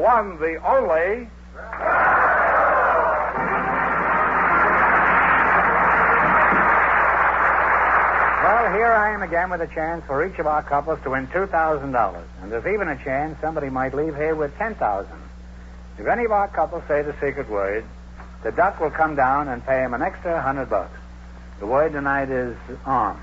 One, the only. Well, here I am again with a chance for each of our couples to win $2,000. And there's even a chance somebody might leave here with $10,000. If any of our couples say the secret word, the duck will come down and pay him an extra $100. The word tonight is on.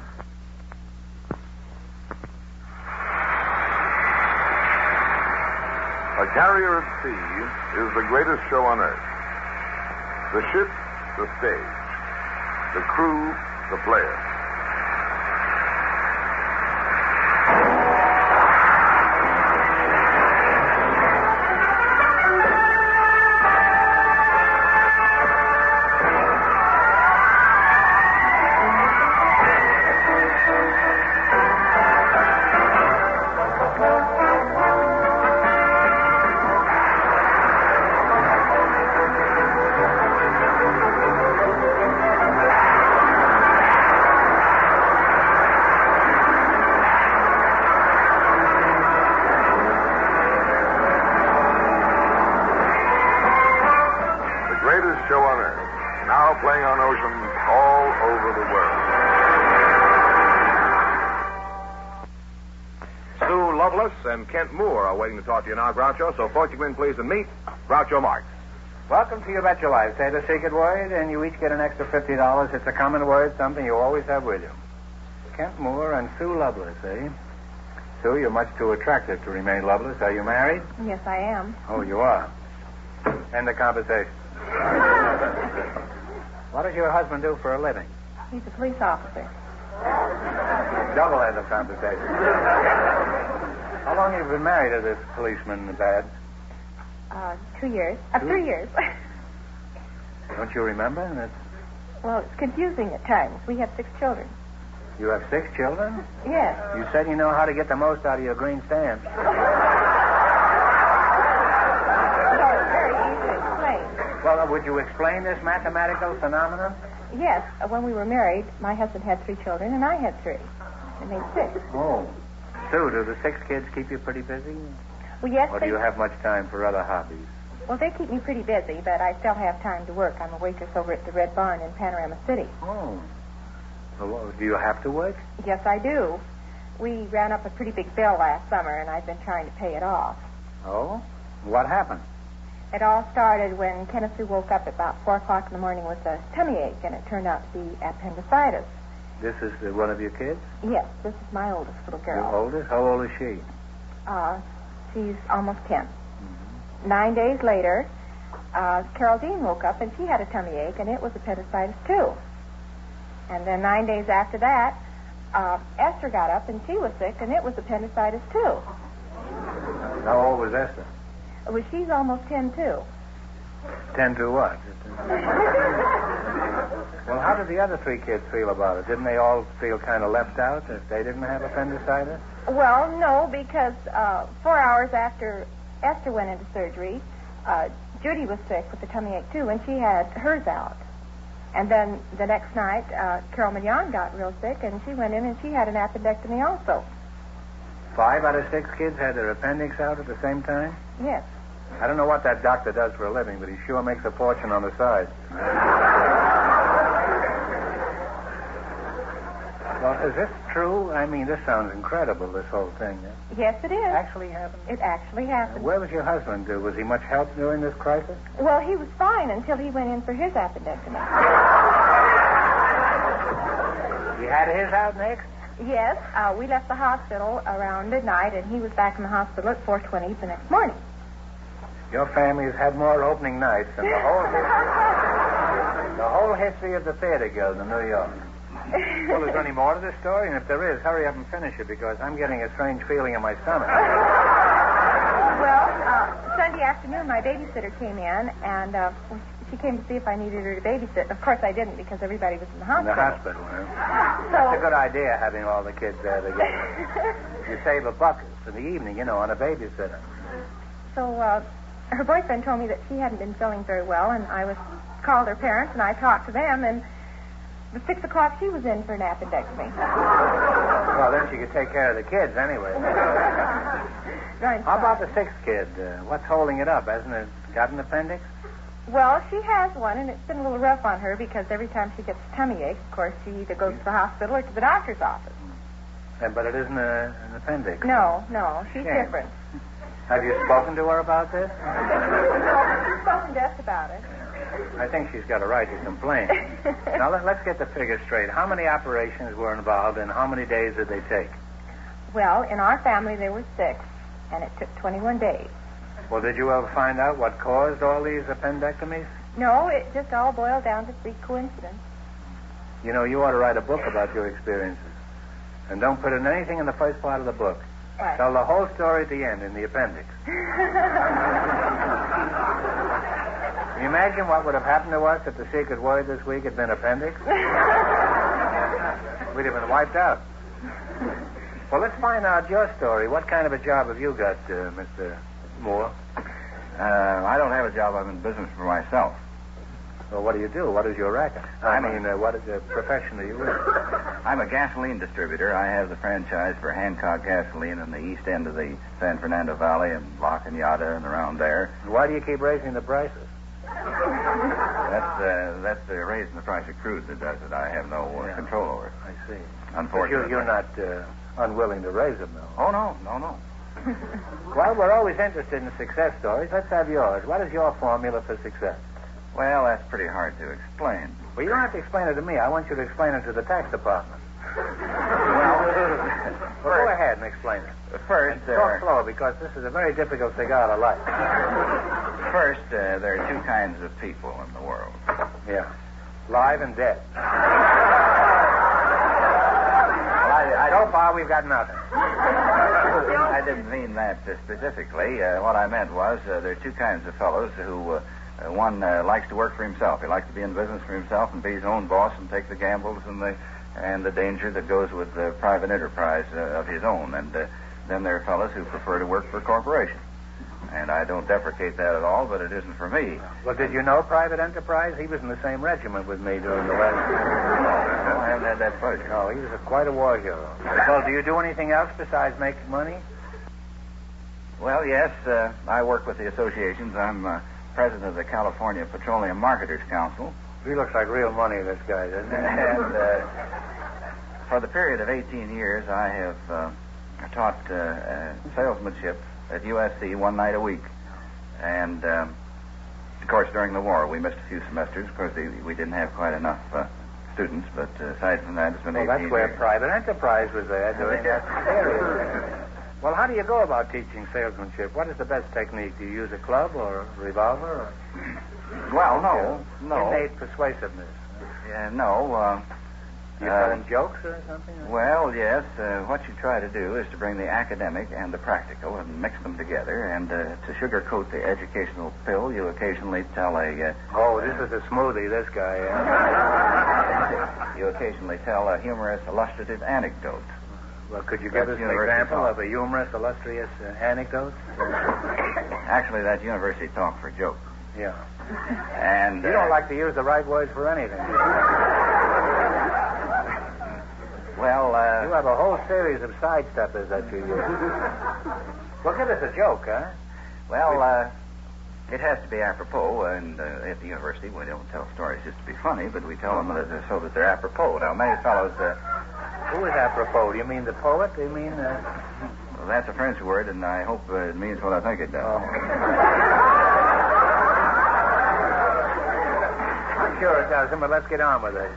A carrier at sea is the greatest show on earth. The ship, the stage. The crew, the players. Show on earth, now playing on oceans all over the world. Sue Lovelace and Kent Moore are waiting to talk to you now, Groucho. So, folks, you come in, please, and meet Groucho Marx. Welcome to You Bet Your Life. Say the secret word, and you each get an extra $50. It's a common word, something you always have with you. Kent Moore and Sue Lovelace, eh? Sue, you're much too attractive to remain loveless. Are you married? Yes, I am. Oh, you are. End the conversation. What does your husband do for a living? He's a police officer. Double end of conversation. How long have you been married to this policeman, Dad? 2 years. 3 years. Don't you remember? Well, it's confusing at times. We have 6 children. You have 6 children? Yes. You said you know how to get the most out of your green stamps. Well, would you explain this mathematical phenomenon? Yes. When we were married, my husband had 3 children, and I had 3. It made 6. Oh. Sue, do the 6 kids keep you pretty busy? Well, yes. Or do you have much time for other hobbies? Well, they keep me pretty busy, but I still have time to work. I'm a waitress over at the Red Barn in Panorama City. Oh. Well, do you have to work? Yes, I do. We ran up a pretty big bill last summer, and I've been trying to pay it off. Oh? What happened? It all started when Kenneth Sue woke up at about 4 o'clock in the morning with a tummy ache, and it turned out to be appendicitis. This is one of your kids? Yes, this is my oldest little girl. Your oldest? How old is she? She's almost 10. Mm-hmm. 9 days later, Carol Dean woke up, and she had a tummy ache, and it was appendicitis, too. And then 9 days after that, Esther got up, and she was sick, and it was appendicitis, too. How old was Esther? Well, she's almost 10, too. 10 to what? Well, how did the other 3 kids feel about it? Didn't they all feel kind of left out if they didn't have appendicitis? Well, no, because 4 hours after Esther went into surgery, Judy was sick with the tummy ache, too, and she had hers out. And then the next night, Carol Mignon got real sick, and she went in and she had an appendectomy also. 5 out of 6 kids had their appendix out at the same time? Yes. I don't know what that doctor does for a living, but he sure makes a fortune on the side. Well, is this true? I mean, this sounds incredible, this whole thing. Yes, it is. Actually happened? It actually happened. Where was your husband? Was he much help during this crisis? Well, he was fine until he went in for his appendectomy. He had his out next? Yes. We left the hospital around midnight, and he was back in the hospital at 4:20 the next morning. Your family has had more opening nights than the whole history of the Theater Guild in New York. Well, is there any more to this story? And if there is, hurry up and finish it, because I'm getting a strange feeling in my stomach. Well, Sunday afternoon, my babysitter came in, and she came to see if I needed her to babysit. And of course I didn't because everybody was in the In hospital. the hospital, huh? So, That's a good idea, having all the kids there together. You save a buck for the evening, on a babysitter. So, her boyfriend told me that she hadn't been feeling very well, and I called her parents, and I talked to them, and at 6 o'clock she was in for an appendectomy. Well, then she could take care of the kids anyway. Right. How about the sixth kid? What's holding it up? Hasn't it got an appendix? Well, she has one, and it's been a little rough on her because every time she gets a tummy ache, of course, she either goes to the hospital or to the doctor's office. But it isn't an appendix. No, she's Shame. different. Have you spoken to her about this? She's spoken to us about it. I think she's got a right to complain. Now, let's get the figures straight. How many operations were involved, and how many days did they take? Well, in our family, there were 6, and it took 21 days. Well, did you ever find out what caused all these appendectomies? No, it just all boiled down to freak coincidence. You ought to write a book about your experiences. And don't put in anything in the first part of the book. What? Tell the whole story at the end in the appendix. Can you imagine what would have happened to us if the secret word this week had been appendix? We'd have been wiped out. Well, let's find out your story. What kind of a job have you got, Mr. Moore? I don't have a job. I'm in business for myself. Well, what do you do? What is your racket? What is the profession are you in? I'm a gasoline distributor. I have the franchise for Hancock Gasoline in the east end of the San Fernando Valley and La Cañada and around there. Why do you keep raising the prices? That's raising the price of crude that does it. I have no control over it. I see. Unfortunately. But you're not unwilling to raise them, though. Oh, no. Well, we're always interested in success stories. Let's have yours. What is your formula for success? Well, that's pretty hard to explain. Well, you don't have to explain it to me. I want you to explain it to the tax department. Well, go ahead and explain it. First, talk slow, because this is a very difficult cigar to light. First, there are 2 kinds of people in the world. Yeah. Live and dead. So far, we've got nothing. I didn't mean that specifically. What I meant was there are 2 kinds of fellows who... one likes to work for himself. He likes to be in business for himself and be his own boss and take the gambles and the danger that goes with the private enterprise of his own. And then there are fellows who prefer to work for a corporation. And I don't deprecate that at all, but it isn't for me. Well, did you know Private Enterprise? He was in the same regiment with me during the last... No, I haven't had that pleasure. No, he was quite a war hero. Well, do you do anything else besides making money? Well, yes. I work with the associations. I'm... president of the California Petroleum Marketers Council. He looks like real money, this guy, doesn't he? And for the period of 18 years, I have taught salesmanship at USC 1 night a week. And, of course, during the war, we missed a few semesters. Of course, we didn't have quite enough students, but aside from that, it's been 18 years. Well, that's where Private Enterprise was there doing that. Well, how do you go about teaching salesmanship? What is the best technique? Do you use a club or a revolver? Or... Well, no. Innate persuasiveness. No. You tell them jokes or something? Well, yes. What you try to do is to bring the academic and the practical and mix them together. And to sugarcoat the educational pill, you occasionally tell a... Oh, this is a smoothie, this guy. You occasionally tell a humorous, illustrative anecdote. Well, could you give us an example of a humorous, illustrious anecdote? Actually, that's university talk for jokes. Yeah. And you don't like to use the right words for anything. Well, you have a whole series of sidesteppers that you use. Well, give us a joke, huh? Well, it has to be apropos, and at the university, we don't tell stories just to be funny, but we tell them so that they're apropos. Now, many fellows... Who is apropos? Do you mean the poet? Do you mean... Well, that's a French word, and I hope it means what I think it does. Oh. I'm sure it doesn't, but let's get on with it.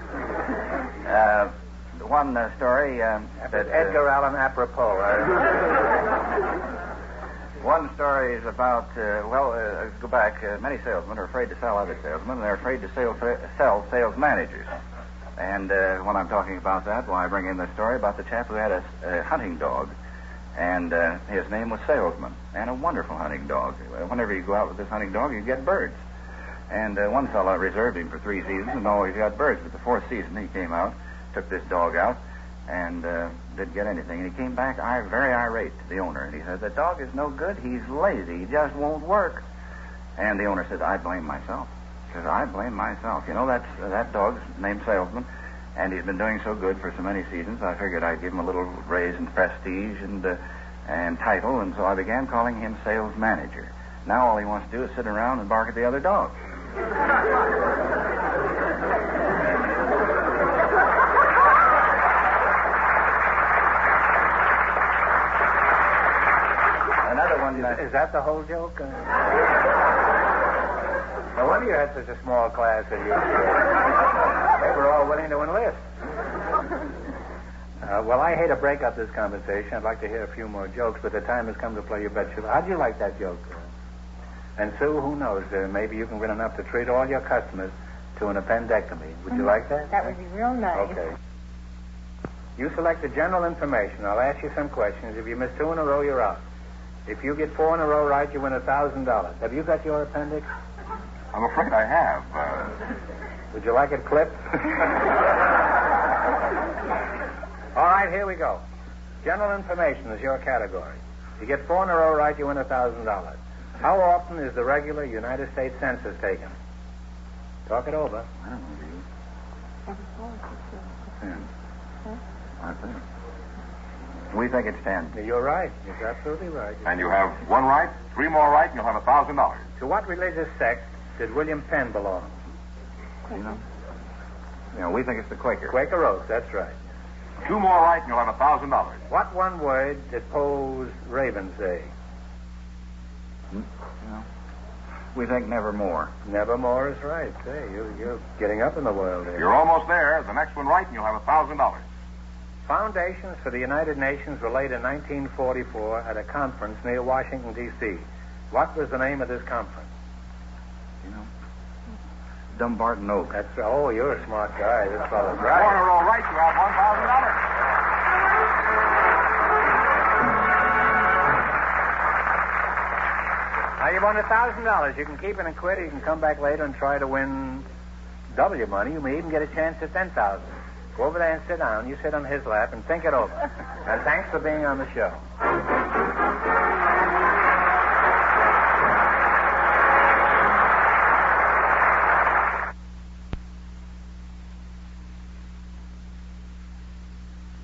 One story... that Edgar Allan apropos. One story is about, go back, many salesmen are afraid to sell other salesmen, and they're afraid to sell sales managers. And when I'm talking about that, I bring in the story about the chap who had a hunting dog, and his name was Salesman, and a wonderful hunting dog. Whenever you go out with this hunting dog, you get birds. And one fellow reserved him for 3 seasons and always got birds. But the 4th season, he came out, took this dog out, and didn't get anything. And he came back very irate to the owner. And he said, the dog is no good. He's lazy. He just won't work. And the owner said, I blame myself. He says, I blame myself. You know, that dog's named Salesman, and he's been doing so good for so many seasons, I figured I'd give him a little raise in prestige and title, and so I began calling him Sales Manager. Now all he wants to do is sit around and bark at the other dogs. Another one. Is that the whole joke? No wonder you had such a small class at your school. They were all willing to enlist. Well, I hate to break up this conversation. I'd like to hear a few more jokes, but the time has come to play your bet. How'd you like that joke? And Sue, who knows? Maybe you can win enough to treat all your customers to an appendectomy. Would you like that? That would be real nice. Okay. You select the general information. I'll ask you some questions. If you miss 2 in a row, you're out. If you get 4 in a row right, you win $1,000. Have you got your appendix? I'm afraid I have. Would you like it clipped? All right, here we go. General information is your category. You get 4 in a row right, you win $1,000. How often is the regular United States Census taken? Talk it over. I don't know, do you? 10. I think. We think it's 10. You're right. You're absolutely right. And you have 1 right, 3 more right, and you'll have $1,000. To what religious sect did William Penn belong? You know, we think it's the Quaker. Quaker Oats, that's right. 2 more right, and you'll have $1,000. What one word did Poe's Raven say? You know, we think nevermore. Nevermore is right. Say, you're getting up in the world here. You're almost there. The next one right, and you'll have $1,000. Foundations for the United Nations were laid in 1944 at a conference near Washington, D.C. What was the name of this conference? You know, Dumbarton Oak. That's oh, you're a smart guy. This fellow's 4 right. in a row right, you have $1,000. Now you won $1,000. You can keep it and quit. You can come back later and try to win double your money. You may even get a chance at $10,000. Go over there and sit down. You sit on his lap and think it over. And thanks for being on the show.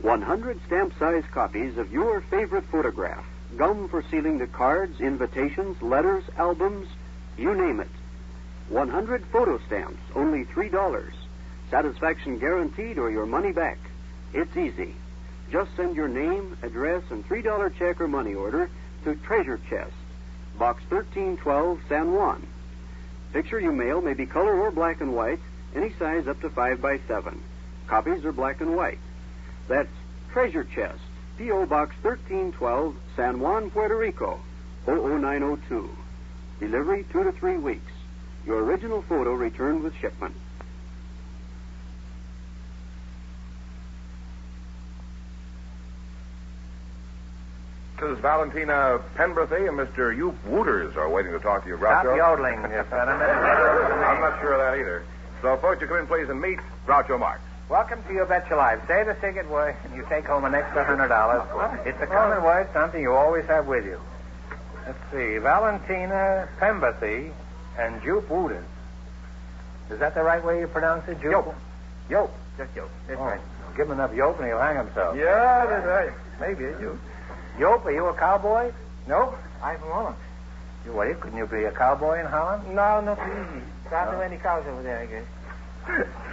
$100 stamp-sized copies of your favorite photograph. Gum for sealing the cards, invitations, letters, albums, you name it. 100 photo stamps, only $3. Satisfaction guaranteed or your money back. It's easy. Just send your name, address, and $3 check or money order to Treasure Chest, Box 1312, San Juan. Picture you mail may be color or black and white, any size up to 5 by 7. Copies are black and white. That's Treasure Chest, P.O. Box 1312, San Juan, Puerto Rico, 00902. Delivery 2 to 3 weeks. Your original photo returned with shipment. Mrs. Valentina Penberthy and Mr. Youp Wooters are waiting to talk to you, Stop Groucho. yodeling, gentlemen. I'm not sure of that either. So, folks, you come in, please, and meet Groucho Marx. Welcome to You Bet Your Life. Say the secret word, and you take home an extra $100. It's a common word, something you always have with you. Let's see. Valentina Penberthy and Jupe Wooters. Is that the right way you pronounce it, Jupe? Yope. Yope. Just Yope. That's right. Give him enough Yope and he'll hang himself. Yeah, that's right. Maybe it's you. Yope, are you a cowboy? No, I'm from Holland. Couldn't you be a cowboy in Holland? No, not easy. There aren't many cows over there, I guess.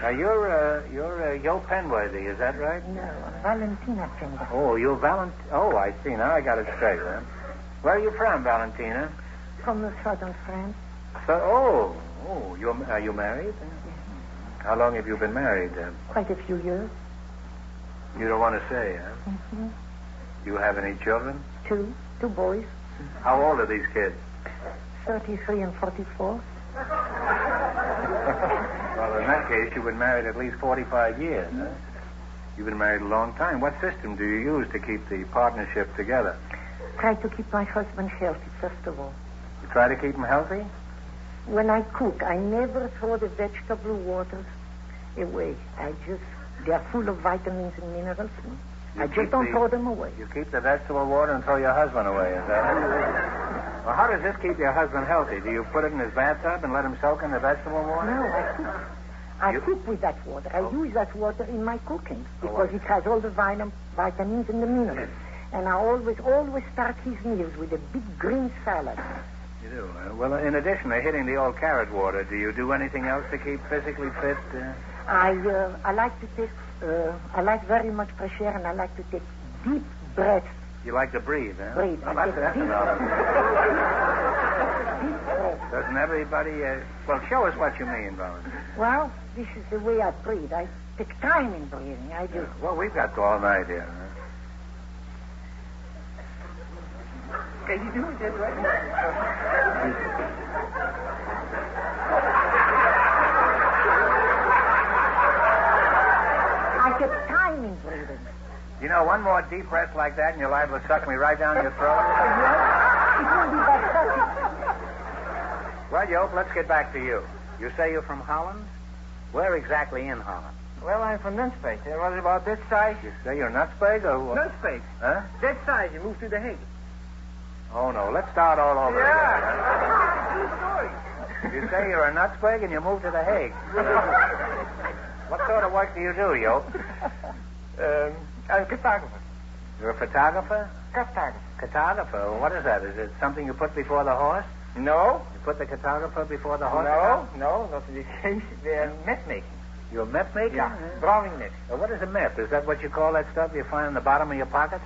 Now, you're Yo Penworthy, is that right? No, Valentina Penberthy. Oh, you're Oh, I see. Now I got it straight, then. Where are you from, Valentina? From the southern France. So, are you married? How long have you been married? Quite a few years. You don't want to say, huh? Mm-hmm. Do you have any children? Two boys. How old are these kids? 33 and 44. Well, in that case, you've been married at least 45 years, huh? You've been married a long time. What system do you use to keep the partnership together? Try to keep my husband healthy, first of all. You try to keep him healthy? When I cook, I never throw the vegetable waters away. They're full of vitamins and minerals. I just don't throw them away. You keep the vegetable water and throw your husband away, is that it? Well, how does this keep your husband healthy? Do you put it in his bathtub and let him soak in the vegetable water? No, I cook with that water. I use that water in my cooking because it has all the vitamins and the minerals. And I always start his meals with a big green salad. You do? Well, in addition to hitting the old carrot water, do you do anything else to keep physically fit? I like to take, I like very much fresh air, and I like to take deep breaths. You like to breathe, huh? Breathe. Well, that's enough. Deep breaths. Doesn't everybody... well, show us what you mean, Valentina. Well, this is the way I breathe. I take time in breathing. I do. Yeah. Well, we've got all night here, huh? Can you do it that way? I take time in breathing. You know, one more deep breath like that and you're liable to suck me right down your throat. It won't be that sucky. Well, Joop, let's get back to you. You say you're from Holland? Where exactly in Holland? Well, I'm from Nunspeet. It was about that size. You say you're Nunspeet or what? Nunspeet. Huh? That size. You moved to The Hague. Oh, no. Let's start all over Yeah. again. You say you're a Nunspeet and you moved to The Hague. What sort of work do you do, Joop? I'm a photographer. You're a photographer? Cartographer. Cartographer? What is that? Is it something you put before the horse? No. You put the cartographer before the horse? No, not in this case. They're map making. You're map making? Yeah, drawing maps. What is a map? Is that what you call that stuff you find in the bottom of your pockets?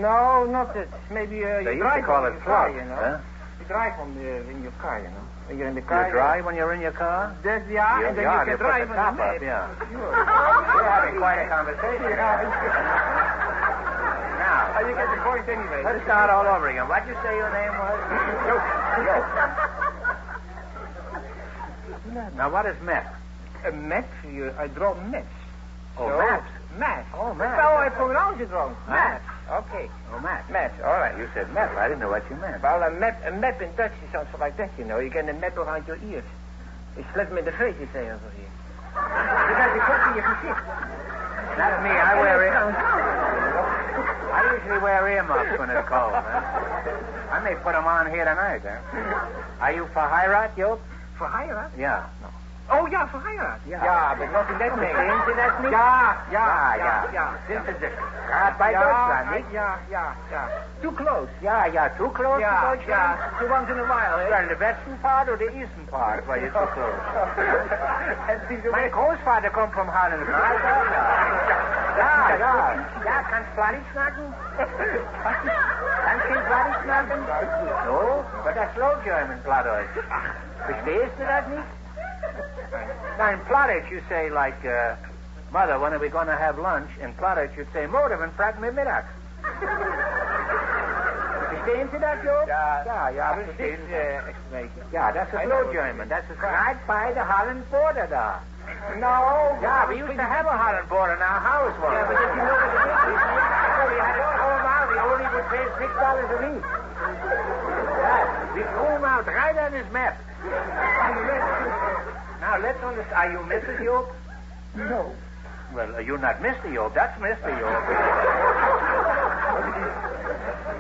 No, not that. Maybe They you used drive to call in it your car, plug, you know. huh? You drive in your car, you know. When you're in the car. You drive when you're in your car? And then you can drive put on the top the up, map. yeah. Sure. We're having quite a conversation. Now, You get the point anyway. let's start all over again. What'd you say your name was? Now, what is map? A map, I draw maps. Oh, So, maps. Maps. Oh, maps. That's how I pronounce it wrong. Huh? Maps. Okay. Oh, map. Maps, all right. You said map. I didn't know what you meant. Well, a map in Dutch is something like that, you know. You get a map around your ears. Je slet met de vrees, je zei over hier. Je gaat je kop in je gezicht. That's me. I usually wear earmuffs when it's cold. Huh? I may put them on here tonight. Huh? Are you for heirat, Joop? Verheirat? Yeah. Oh, ja, verheirat. Ja, but not in that name. Sind Sie das nicht? Ja. Sind Sie gerade bei Deutschland, nicht? Ja. Too close. Ja, too close to Deutschland? So once in a while, eh? Well, the western part or the eastern part where you're too close? Mein Großvater kommt vom Holland. Ja, kannst Plattdeutsch schnacken? Kannst du Plattdeutsch schnacken? No, but that's Low German Plattdeutsch. Verstehst du das nicht? Now, in Plattdeutsch, you say, like, Mother, when are we going to have lunch? In Plattdeutsch, you'd say, Moeder, we praten met middag. Verstehen Sie das, Joop? Ja, verstehen Sie. Ja, das ist Low German. Das ist right by the Holland border da. No. Yeah, we used to have a Holland border in our house once. Yeah, but if you know what it is, we had it all out. We only would pay $6 a week. Yeah, we threw him out right on his map. Now, let's understand. Are you Mrs. Joop? No. Well, you're not Mr. Joop. That's Mr. Joop.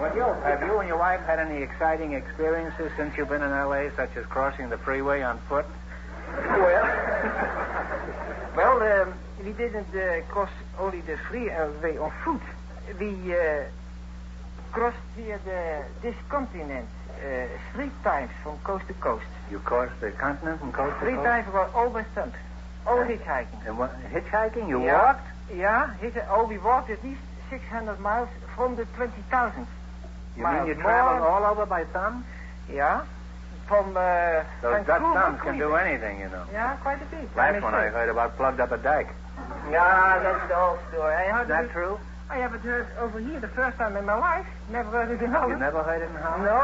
Well, Joop, have you and your wife had any exciting experiences since you've been in L.A., such as crossing the freeway on foot? Well, we didn't cross only the freeway on foot. We crossed this continent 3 times from coast to coast. You crossed the continent from coast to coast? 3 times we were all by stunt. All hitchhiking. And what, hitchhiking? You Yeah. walked? Yeah, we walked at least 600 miles from the 20,000. You mean you traveled all over by thumb? Yeah. From Those Dutch thumbs can do anything, you know. Yeah, quite a bit. Last one I heard about plugged up a dike. Yeah, that's the whole story. Is that true? I haven't heard over here the first time in my life. Never heard it in Holland. You never heard it in Holland? No.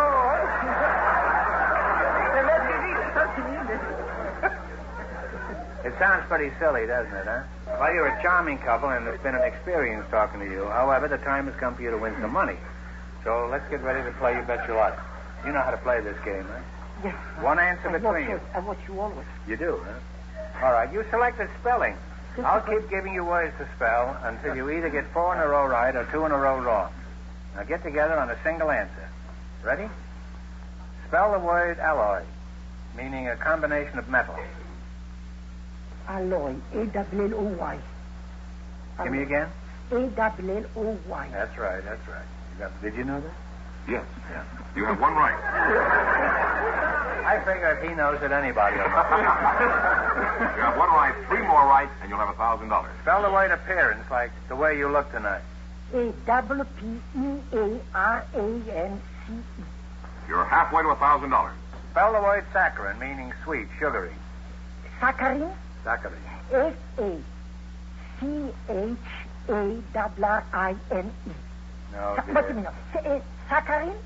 Then let's get something in this. It sounds pretty silly, doesn't it, huh? Well, you're a charming couple, and it's been an experience talking to you. However, the time has come for you to win some money. So let's get ready to play You Bet Your Life. You know how to play this game, huh? Yes. One answer between you. I watch you always. You do, huh? All right, you selected spelling. I'll keep giving you words to spell until you either get 4 in a row right or 2 in a row wrong. Now get together on a single answer. Ready? Spell the word alloy, meaning a combination of metals. Alloy. A-L-L-O-Y. Give me again. A-L-L-O-Y. That's right. Did you know that? Yes. You have one right. I figure if he knows it, anybody will know. You have one right, 3 more right, and you'll have $1,000. Spell the word appearance, like the way you look tonight. A-P-P-E-A-R-A-N-C-E. You're halfway to $1,000. Spell the word saccharine, meaning sweet, sugary. Saccharine. Saccharine. S-A-C-H-A-R-R-I-N-E. No, Wait a minute. Saccharine?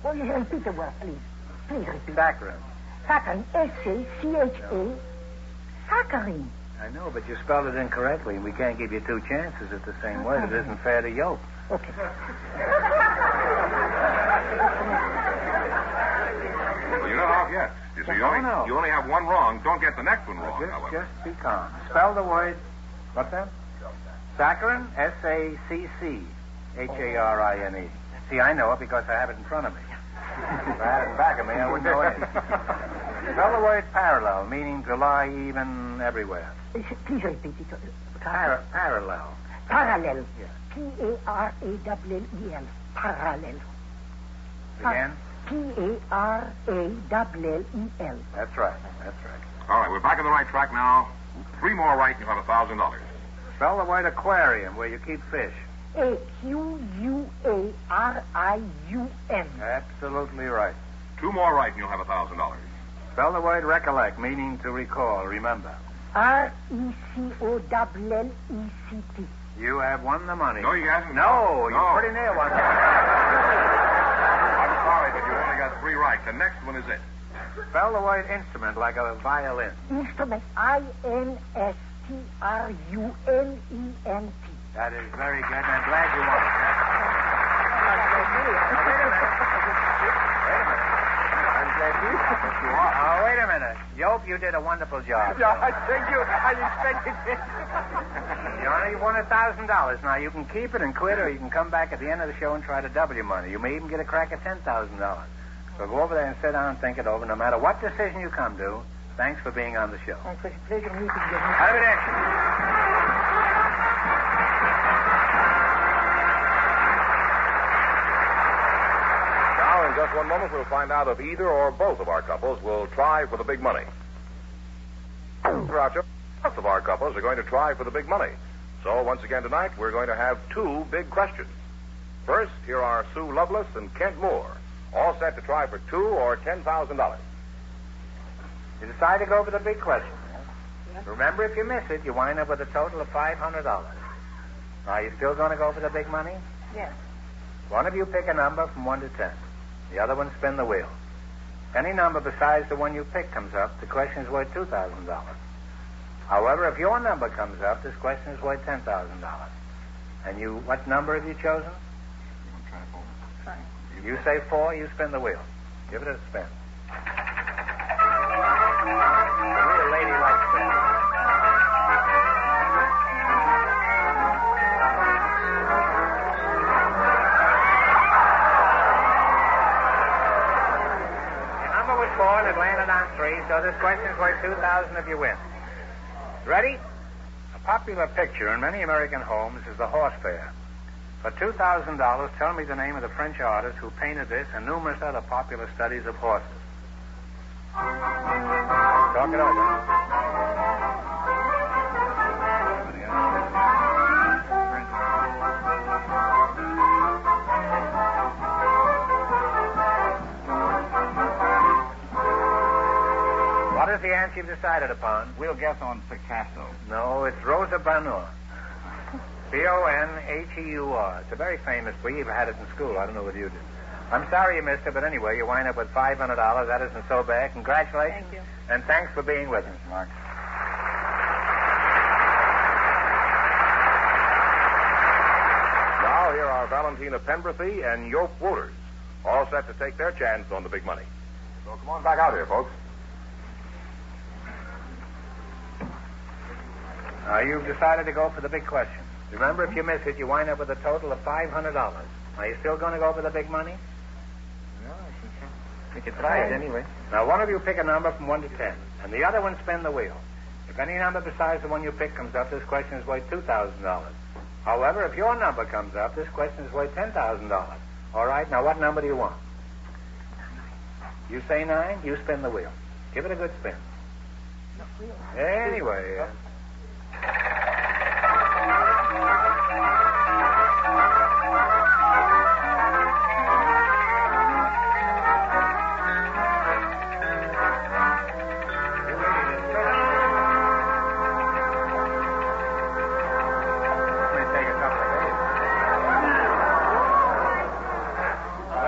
Oh, you repeat the word, please. Please repeat. Saccharine. Saccharine. S-A-C-H-A. Saccharine. I know, but you spelled it incorrectly, and we can't give you 2 chances at the same word. It isn't fair to Yoke. Okay. Well, you're not off yet. You see, you only have one wrong. Don't get the next one wrong, however. Just be calm. Spell the word. What's that? Saccharine. S-A-C-C-H-A-R-I-N-E. See, I know it because I have it in front of me. If I had it in back of me, I wouldn't know anything. Spell the word parallel, meaning to lie even everywhere. Please repeat it. Parallel. Parallel. Yes. P-A-R-A-L-L-E-L. Parallel. Again? P-A-R-A-L-L-E-L. That's right. All right, we're back on the right track now. 3 more right, and you'll have $1,000. Spell the word aquarium, where you keep fish. A-Q-U-A-R-I-U-M. Absolutely right. 2 more right, and you'll have $1,000. Spell the word recollect, meaning to recall, remember. R-E-C-O-L-L-E-C-T. You have won the money. No, you haven't. No, you're pretty near one. I'm sorry, but you only got 3 right. The next one is it. Spell the word instrument, like a violin. Instrument. I-N-S-T-R-U-M-E-N-T. That is very good, and I'm glad you won. Wait a minute. Yope, you did a wonderful job. Yeah, thank you. I expected it. You only won $1,000. Now, you can keep it and quit, or you can come back at the end of the show and try to double your money. You may even get a crack at $10,000. So go over there and sit down and think it over. No matter what decision you come to, thanks for being on the show. It's a pleasure meeting you. Arrivederci. Now, in just one moment, we'll find out if either or both of our couples will try for the big money. Groucho, both of our couples are going to try for the big money. So, once again tonight, we're going to have 2 big questions. First, here are Sue Lovelace and Kent Moore, all set to try for $2,000 or $10,000. You decide to go for the big question. Remember, if you miss it, you wind up with a total of $500. Are you still going to go for the big money? Yes. One of you pick a number from 1 to 10. The other one spin the wheel. Any number besides the one you pick comes up, the question is worth $2,000. However, if your number comes up, this question is worth $10,000. And you, what number have you chosen? You say 4, you spin the wheel. Give it a spin. A real ladylike spin. Your number was 4 and it landed on 3, so this question's worth $2,000 if you win. Ready? A popular picture in many American homes is the horse fair. For $2,000, tell me the name of the French artist who painted this and numerous other popular studies of horses. Talk it over. What is the answer you've decided upon? We'll guess on Picasso. No, it's Rosa Bonheur. B-O-N-H-E-U-R. It's a very famous. We even had it in school. I don't know whether you did. I'm sorry you missed it, but anyway, you wind up with $500. That isn't so bad. Congratulations. Thank you. And thanks for being with us. Mark. Now, here are Valentina Penberthy and Yope Woolers, all set to take their chance on the big money. So come on back out here, folks. Now, you've decided to go for the big question. Remember, if you miss it, you wind up with a total of $500. Are you still going to go for the big money? No, I think so. We could try it anyway. Now, one of you pick a number from 1 to 10, and the other one spin the wheel. If any number besides the one you pick comes up, this question is worth $2,000. However, if your number comes up, this question is worth $10,000. All right, now what number do you want? You say 9, you spin the wheel. Give it a good spin. Anyway.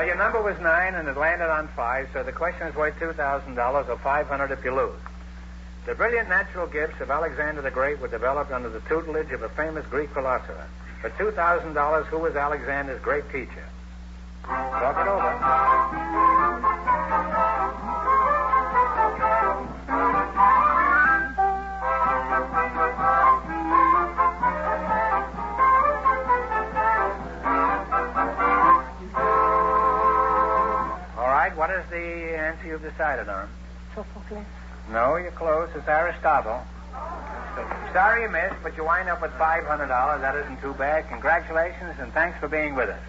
Your number was 9, and it landed on 5, so the question is worth $2,000, or $500 if you lose. The brilliant natural gifts of Alexander the Great were developed under the tutelage of a famous Greek philosopher. For $2,000, who was Alexander's great teacher? Talk it over. What is the answer you've decided on? Sophocles. No, you're close. It's Aristotle. Sorry you missed, but you wind up with $500. That isn't too bad. Congratulations, and thanks for being with us.